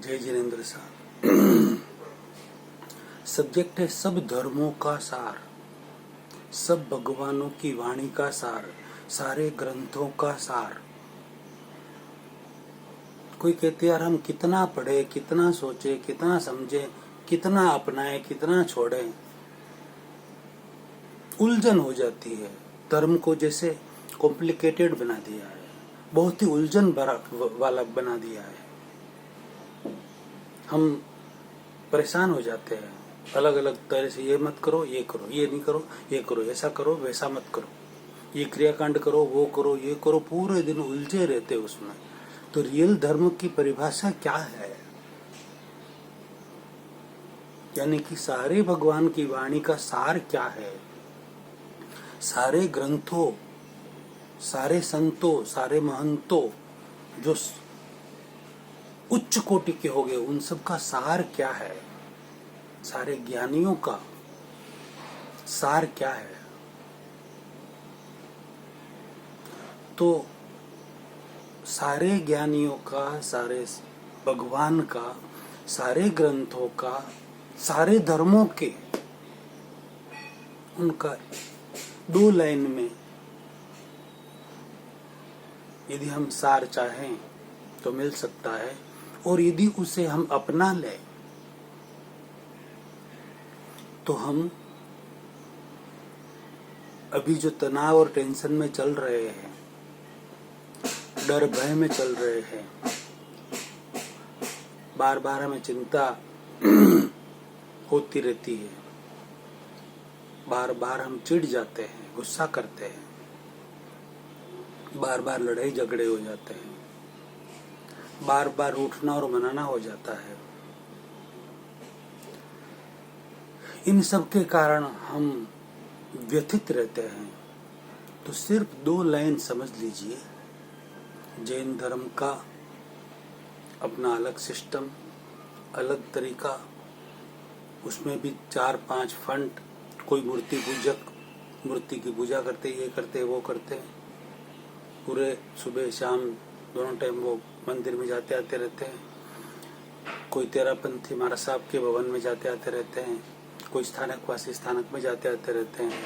जय जिनेन्द्र साहब। सब्जेक्ट है सब धर्मों का सार, सब भगवानों की वाणी का सार, सारे ग्रंथों का सार। कोई कहते यार हम कितना पढ़े, कितना सोचे, कितना समझे, कितना अपनाए, कितना छोड़े, उलझन हो जाती है। धर्म को जैसे कॉम्प्लिकेटेड बना दिया है, बहुत ही उलझन वाला बना दिया है। हम परेशान हो जाते हैं अलग अलग तरह से, ये मत करो, ये करो, ये नहीं करो, ये करो, ऐसा करो, वैसा मत करो, ये क्रियाकांड करो, वो करो, ये करो, पूरे दिन उलझे रहते उसमें। तो रियल धर्म की परिभाषा क्या है? यानी कि सारे भगवान की वाणी का सार क्या है? सारे ग्रंथों, सारे संतों, सारे महंतों जो उच्च कोटि के हो गए, उन सब का सार क्या है? सारे ज्ञानियों का सार क्या है? तो सारे ज्ञानियों का, सारे भगवान का, सारे ग्रंथों का, सारे धर्मों के, उनका दो लाइन में यदि हम सार चाहें तो मिल सकता है। और यदि उसे हम अपना लें तो हम अभी जो तनाव और टेंशन में चल रहे हैं, डर भय में चल रहे हैं, बार बार हमें चिंता होती रहती है, बार बार हम चिढ़ जाते हैं, गुस्सा करते हैं, बार बार लड़ाई झगड़े हो जाते हैं, बार बार उठना और मनाना हो जाता है। इन सब के कारण हम व्यथित रहते हैं। तो सिर्फ दो लाइन समझ लीजिए। जैन धर्म का अपना अलग सिस्टम, अलग तरीका, उसमें भी 4-5 फंड। कोई मूर्ति पूजक मूर्ति की पूजा करते, ये करते, वो करते, पूरे सुबह शाम दोनों टाइम वो मंदिर में जाते आते रहते हैं। कोई तेरापंथी महाराज साहब के भवन में जाते आते रहते हैं, कोई स्थानकवासी स्थानक में जाते आते रहते हैं,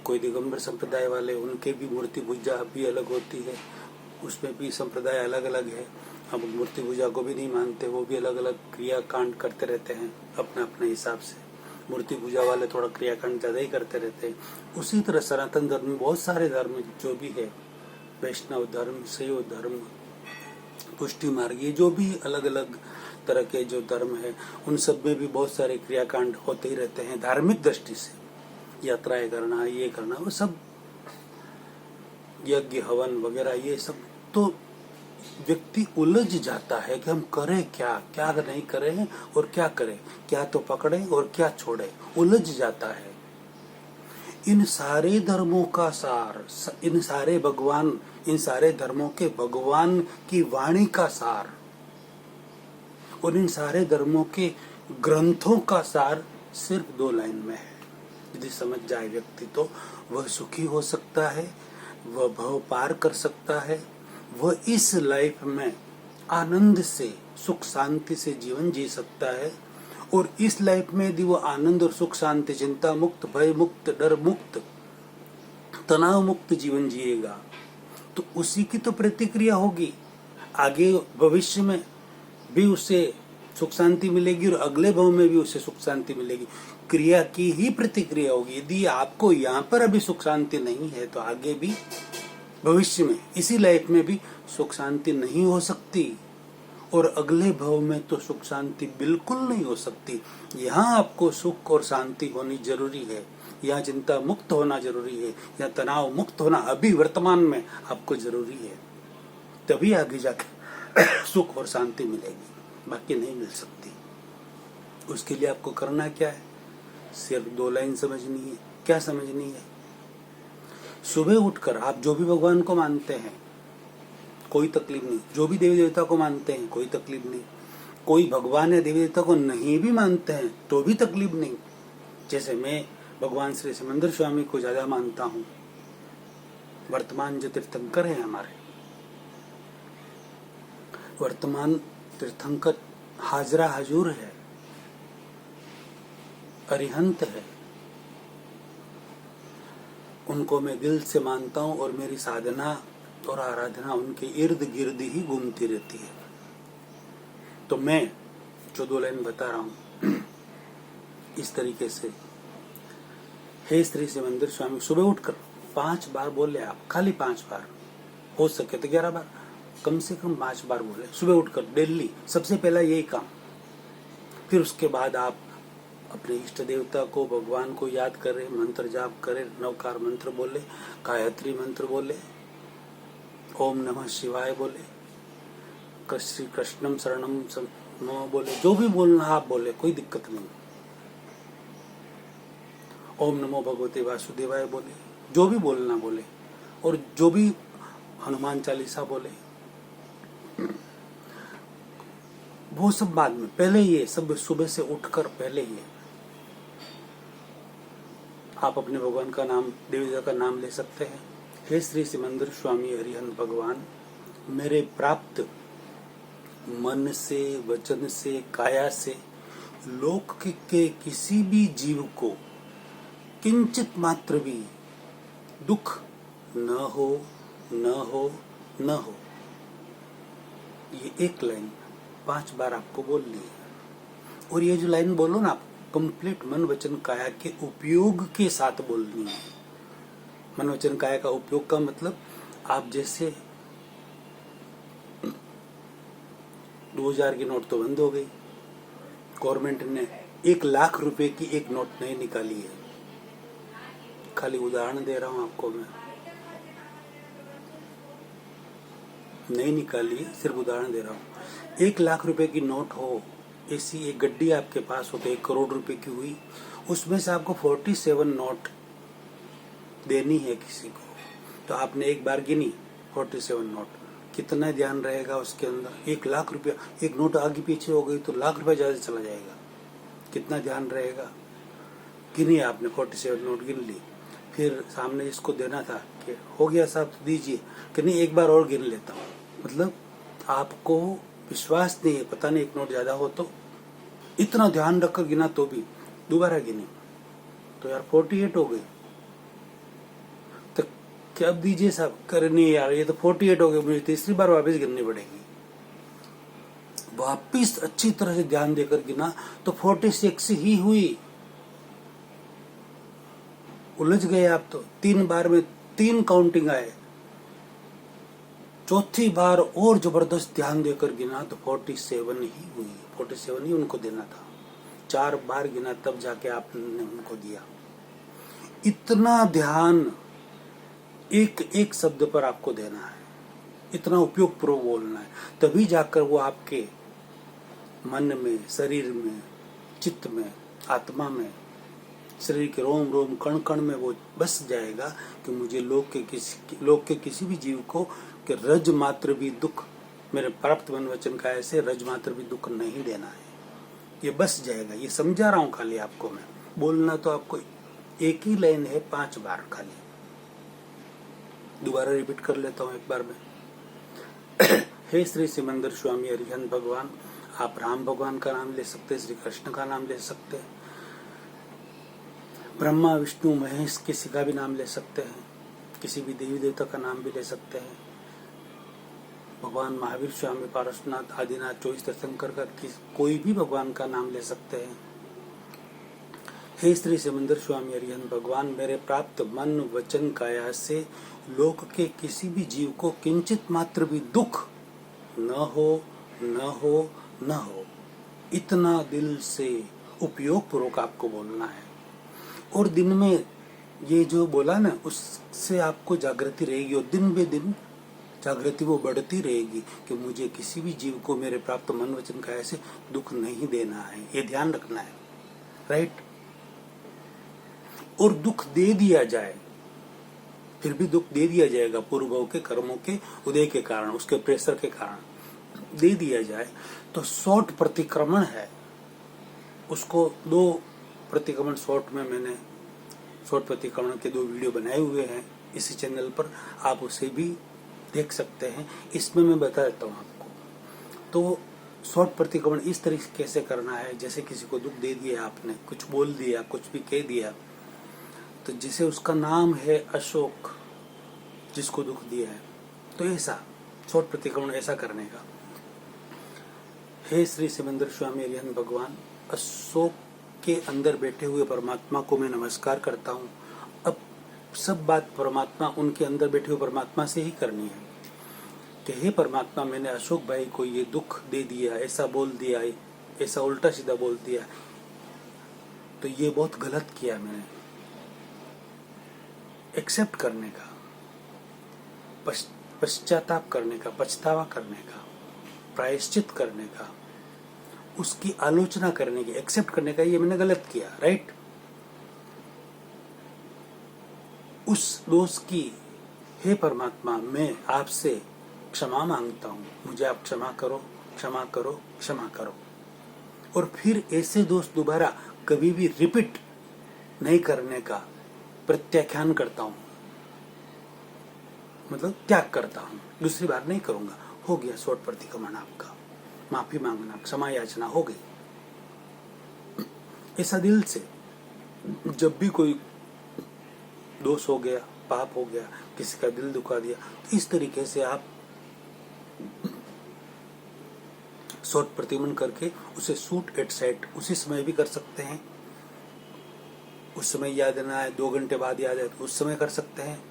कोई दिगंबर संप्रदाय वाले, उनके भी मूर्ति पूजा भी अलग होती है, उसमें भी संप्रदाय अलग अलग है। अब मूर्ति पूजा को भी नहीं मानते, वो भी अलग अलग क्रियाकांड करते रहते हैं अपने अपने हिसाब से। मूर्ति पूजा वाले थोड़ा क्रियाकांड ज्यादा ही करते रहते हैं। उसी तरह सनातन धर्म में बहुत सारे धर्म जो भी है, वैष्णव धर्म, शैव धर्म, पुष्टि मार्ग, ये जो भी अलग अलग तरह के जो धर्म है, उन सब में भी बहुत सारे क्रियाकांड होते ही रहते हैं। धार्मिक दृष्टि से यात्राएं करना, ये करना, वो सब यज्ञ हवन वगैरह, ये सब। तो व्यक्ति उलझ जाता है कि हम करें क्या, क्या नहीं करें और क्या करें, क्या तो पकड़े और क्या छोड़े, उलझ जाता है। इन सारे धर्मों का सार, इन सारे भगवान, इन सारे धर्मों के भगवान की वाणी का सार और इन सारे धर्मों के ग्रंथों का सार सिर्फ दो लाइन में है। यदि समझ जाए व्यक्ति तो वह सुखी हो सकता है, वह भव पार कर सकता है, वह इस लाइफ में आनंद से, सुख शांति से जीवन जी सकता है। और इस लाइफ में यदि वो आनंद और सुख शांति, चिंता मुक्त, भय मुक्त, डर मुक्त, तनाव मुक्त जीवन जिएगा तो उसी की तो प्रतिक्रिया होगी। आगे भविष्य में भी उसे सुख शांति मिलेगी और अगले भव में भी उसे सुख शांति मिलेगी। क्रिया की ही प्रतिक्रिया होगी। यदि आपको यहाँ पर अभी सुख शांति नहीं है तो आगे भी भविष्य में, इसी लाइफ में भी सुख शांति नहीं हो सकती और अगले भव में तो सुख शांति बिल्कुल नहीं हो सकती। यहाँ आपको सुख और शांति होनी जरूरी है, यहाँ चिंता मुक्त होना जरूरी है, यहाँ तनाव मुक्त होना अभी वर्तमान में आपको जरूरी है। तभी आगे जाके सुख और शांति मिलेगी, बाकी नहीं मिल सकती। उसके लिए आपको करना क्या है? सिर्फ दो लाइन समझनी है। क्या समझनी है? सुबह उठकर आप जो भी भगवान को मानते हैं कोई तकलीफ नहीं, जो भी देवी देवता को मानते हैं कोई तकलीफ नहीं, कोई भगवान या देवी देवता को नहीं भी मानते हैं तो भी तकलीफ नहीं। जैसे मैं भगवान श्री सिमंदर स्वामी को ज्यादा मानता हूँ, वर्तमान जो तीर्थंकर है हमारे, वर्तमान तीर्थंकर हाजरा हजूर है, अरिहंत है, उनको मैं दिल से मानता हूं और मेरी साधना और आराधना उनके इर्द गिर्द ही घूमती रहती है। तो मैं जो 2 लाइन बता रहा हूं इस तरीके से, हे श्री सिमंदर स्वामी, सुबह उठकर 5 बार बोले आप, खाली 5 बार, हो सके तो 11 बार, कम से कम 5 बार बोले सुबह उठकर डेली। सबसे पहला यही काम। फिर उसके बाद आप अपने इष्ट देवता को, भगवान को याद करें, मंत्र जाप करें, नवकार मंत्र बोले, गायत्री मंत्र बोले, ओम नमः शिवाय बोले, श्री कृष्णम शरणम मम बोले, जो भी बोलना आप बोले, कोई दिक्कत नहीं। ओम नमो भगवते वासुदेवाय बोले, जो भी बोलना बोले, और जो भी हनुमान चालीसा बोले, वो सब बाद में, पहले ये सब सुबह से उठकर पहले ये आप अपने भगवान का नाम, देवी देवता का नाम ले सकते हैं। हे श्री सिमंदर स्वामी अरिहंत भगवान, मेरे प्राप्त मन से, वचन से, काया से लोक के किसी भी जीव को किंचित मात्र भी दुख न हो, न हो, न हो। ये एक लाइन 5 बार आपको बोलनी है। और ये जो लाइन बोलो ना आप, कंप्लीट मन वचन काया के उपयोग के साथ बोलनी है। मन वचन काया का उपयोग का मतलब, आप जैसे 2000 की नोट तो बंद हो गई, गवर्नमेंट ने 1 लाख रुपए की एक नोट नहीं निकाली है। खाली उदाहरण दे रहा हूं आपको, मैं नहीं निकाली है, सिर्फ उदाहरण दे रहा हूं। 1 लाख रुपए की नोट हो, ऐसी एक गड्डी आपके पास हो तो 1 करोड़ रुपए की हुई, उसमें से आपको 47 नोट देनी है किसी को, तो आपने एक बार गिनी 47 नोट, कितना ध्यान रहेगा उसके अंदर? 1 लाख रुपया, एक नोट आगे पीछे हो गई तो लाख रुपया ज्यादा चला जाएगा, कितना ध्यान रहेगा? गिनी आपने 47 नोट गिन ली, फिर सामने जिसको देना था कि हो गया साहब तो दीजिए, कि नहीं एक बार और गिन लेता हूँ। मतलब आपको विश्वास नहीं है, पता नहीं एक नोट ज्यादा हो तो, इतना ध्यान रखकर गिना तो भी दोबारा गिनी तो यार 48 हो गई, तो क्या अब दीजिए साहब? करे नहीं यार ये तो 48 हो गए, मुझे तीसरी बार वापस गिननी पड़ेगी। वापिस अच्छी तरह से ध्यान देकर गिना तो 46 ही हुई। उलझ गए आप तो, 3 बार में 3 काउंटिंग आए, चौथी बार और जबरदस्त ध्यान देकर गिना तो 47 ही हुई, 47 ही उनको देना था। 4 बार गिना तब जाके आपने उनको दिया। इतना ध्यान एक एक शब्द पर आपको देना है, इतना उपयोग पूर्वक बोलना है, तभी जाकर वो आपके मन में, शरीर में, चित्त में, आत्मा में, शरीर के रोम रोम कण कण में वो बस जाएगा कि मुझे लोक के किसी भी जीव को कि रज मात्र भी दुख, मेरे प्राप्त मन वचन का ऐसे रज मात्र भी दुख नहीं देना है, ये बस जाएगा। ये समझा रहा हूं खाली आपको मैं, बोलना तो आपको एक ही लाइन है 5 बार खाली। दोबारा रिपीट कर लेता हूं एक बार में। हे श्री सिमंदर स्वामी अरिहंत भगवान, आप राम भगवान का नाम ले सकते हैं, श्री कृष्ण का नाम ले सकते हैं, ब्रह्मा विष्णु महेश किसी का भी नाम ले सकते हैं, किसी भी देवी देवता का नाम भी ले सकते हैं, भगवान महावीर स्वामी, पारसनाथ, आदिनाथ, 24 तीर्थंकर का कोई भी भगवान का नाम ले सकते हैं। हे श्री सिमंदर स्वामी अरिहंत भगवान, मेरे प्राप्त मन वचन काया से लोक के किसी भी जीव को किंचित मात्र भी दुख न हो, न हो, न हो। इतना दिल से उपयोग पूर्वक आपको बोलना है। और दिन में ये जो बोला ना, उससे आपको जागृति रहेगी और दिन बे दिन जागृति वो बढ़ती रहेगी कि मुझे किसी भी जीव को मेरे प्राप्त मन वचन काया से दुख नहीं देना है, ये ध्यान रखना है, राइट। और दुख दे दिया जाए, फिर भी दुख दे दिया जाएगा, पूर्व के कर्मों के उदय के कारण, उसके प्रेशर के कारण दे दिया जाए तो शॉर्ट प्रतिक्रमण है, उसको 2 प्रतिक्रमण शॉर्ट में मैंने शॉर्ट प्रतिक्रमण के 2 वीडियो बनाए हुए हैं इसी चैनल पर, आप उसे भी देख सकते हैं। इसमें मैं बता देता हूँ आपको। तो शॉर्ट प्रतिक्रमण इस तरीके से करना है जैसे किसी को दुख दे दिया, आपने कुछ बोल दिया, कुछ भी कह दिया, तो जिसे उसका नाम है अशोक, जिसको दुख दिया है, तो ऐसा शॉर्ट प्रतिक्रमण ऐसा करने का। हे श्री सिमंदर स्वामी अरिहंत भगवान, अशोक के अंदर बैठे हुए परमात्मा को मैं नमस्कार करता हूँ। अब सब बात परमात्मा, उनके अंदर बैठे हुए परमात्मा से ही करनी है कि हे परमात्मा, मैंने अशोक भाई को ये दुख दे दिया, ऐसा बोल दिया, ऐसा उल्टा सीधा बोल दिया, तो ये बहुत गलत किया मैंने। एक्सेप्ट करने का, पश्चाताप करने का, पछतावा करने का, प्रायश्चित करने का, उसकी आलोचना करने की, एक्सेप्ट करने का, ये मैंने गलत किया, राइट। उस दोष की हे परमात्मा मैं आपसे क्षमा मांगता हूँ, मुझे आप क्षमा करो, क्षमा करो, क्षमा करो। और फिर ऐसे दोष दोबारा कभी भी रिपीट नहीं करने का प्रत्याख्यान करता हूँ, मतलब त्याग करता हूँ, दूसरी बार नहीं करूंगा। हो गया शॉर्ट प्रतिक्रमण आपका, माफी मांगना, क्षमा याचना हो गई। ऐसा दिल से जब भी कोई दोष हो गया, पाप हो गया, किसी का दिल दुखा दिया, तो इस तरीके से आप शॉर्ट प्रतिक्रमण करके उसे शूट एट साइट उसी समय भी कर सकते हैं। उस समय याद ना आए, 2 घंटे बाद याद आए तो उस समय कर सकते हैं।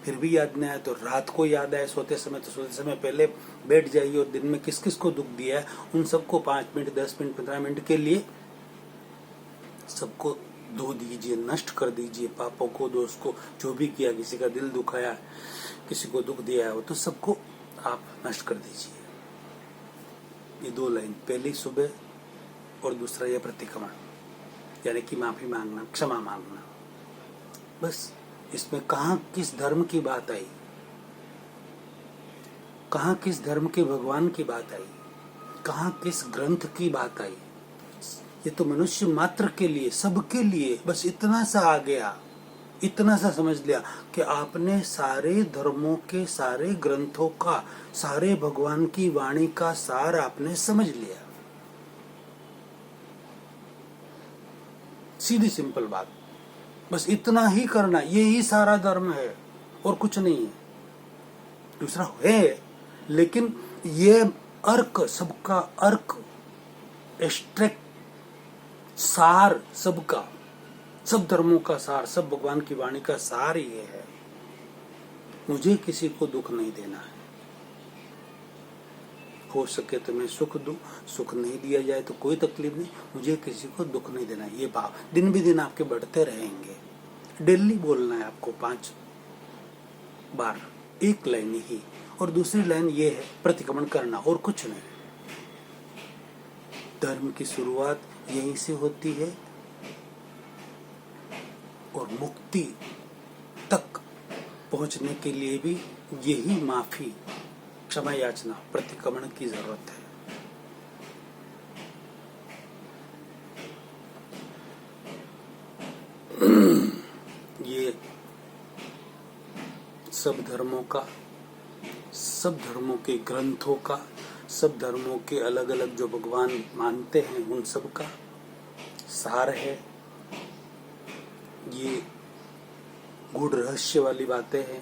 फिर भी याद नहीं आए तो रात को याद आए, सोते समय तो सोते समय पहले बैठ जाइए और दिन में किस किस को दुख दिया है उन सबको 5 मिनट, 10 मिनट, 15 मिनट के लिए सबको धो दीजिए, नष्ट कर दीजिए, पापों को, दोष को, जो भी किया, किसी का दिल दुखाया, किसी को दुख दिया है, तो सबको आप नष्ट कर दीजिए। ये 2 लाइन, पहली सुबह और दूसरा ये प्रतिक्रमण, यानी कि माफी मांगना, क्षमा मांगना। बस इसमें कहाँ किस धर्म की बात आई, कहाँ किस धर्म के भगवान की बात आई, कहाँ किस ग्रंथ की बात आई। ये तो मनुष्य मात्र के लिए, सबके लिए बस इतना सा आ गया, इतना सा समझ लिया कि आपने सारे धर्मों के, सारे ग्रंथों का, सारे भगवान की वाणी का सार आपने समझ लिया। सीधी सिंपल बात, बस इतना ही करना, यही सारा धर्म है और कुछ नहीं है। दूसरा है, लेकिन ये अर्क, सबका अर्क, एस्ट्रेक्ट, सार, सबका, सब धर्मों का सार, सब भगवान की वाणी का सार ये है, मुझे किसी को दुख नहीं देना है। हो सके तो मैं सुख दूं, सुख नहीं दिया जाए तो कोई तकलीफ नहीं, मुझे किसी को दुख नहीं देना है। ये भाव दिन भी दिन आपके बढ़ते रहेंगे। डेली बोलना है आपको 5 बार, एक लाइन ही, और दूसरी लाइन ये है प्रतिक्रमण करना और कुछ नहीं। धर्म की शुरुआत यहीं से होती है और मुक्ति तक पहुंचने के लिए भी यही माफी, क्षमा याचना, प्रतिक्रमण की जरूरत है। ये सब धर्मों का, सब धर्मों के ग्रंथों का, सब धर्मों के अलग अलग जो भगवान मानते हैं उन सब का सार है। ये गूढ़ रहस्य वाली बातें हैं।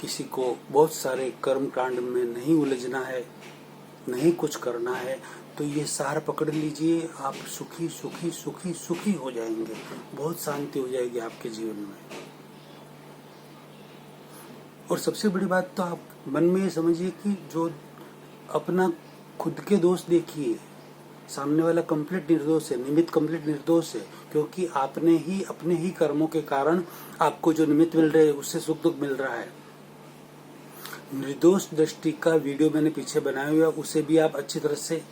किसी को बहुत सारे कर्म कांड में नहीं उलझना है, नहीं कुछ करना है, तो ये सार पकड़ लीजिए, आप सुखी सुखी सुखी सुखी हो जाएंगे, बहुत शांति हो जाएगी आपके जीवन में। और सबसे बड़ी बात तो आप मन में ये समझिए कि जो अपना खुद के दोष देखिए, सामने वाला कंप्लीट निर्दोष है, निमित्त कंप्लीट निर्दोष है, क्योंकि आपने ही अपने ही कर्मों के कारण आपको जो निमित्त मिल रहे हैं उससे सुख दुख मिल रहा है। निर्दोष दृष्टि का वीडियो मैंने पीछे बनाया हुआ, उसे भी आप अच्छी तरह से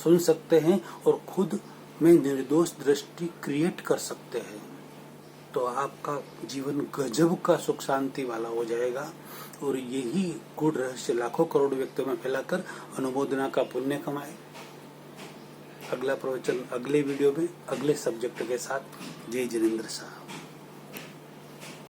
सुन सकते हैं और खुद में निर्दोष दृष्टि क्रिएट कर सकते हैं, तो आपका जीवन गजब का सुख शांति वाला हो जाएगा। और यही गूढ़ रहस्य लाखों करोड़ व्यक्तियों में फैलाकर अनुमोदना का पुण्य कमाए। अगला प्रवचन अगले वीडियो में अगले सब्जेक्ट के साथ। जय जिनेंद्र साहब।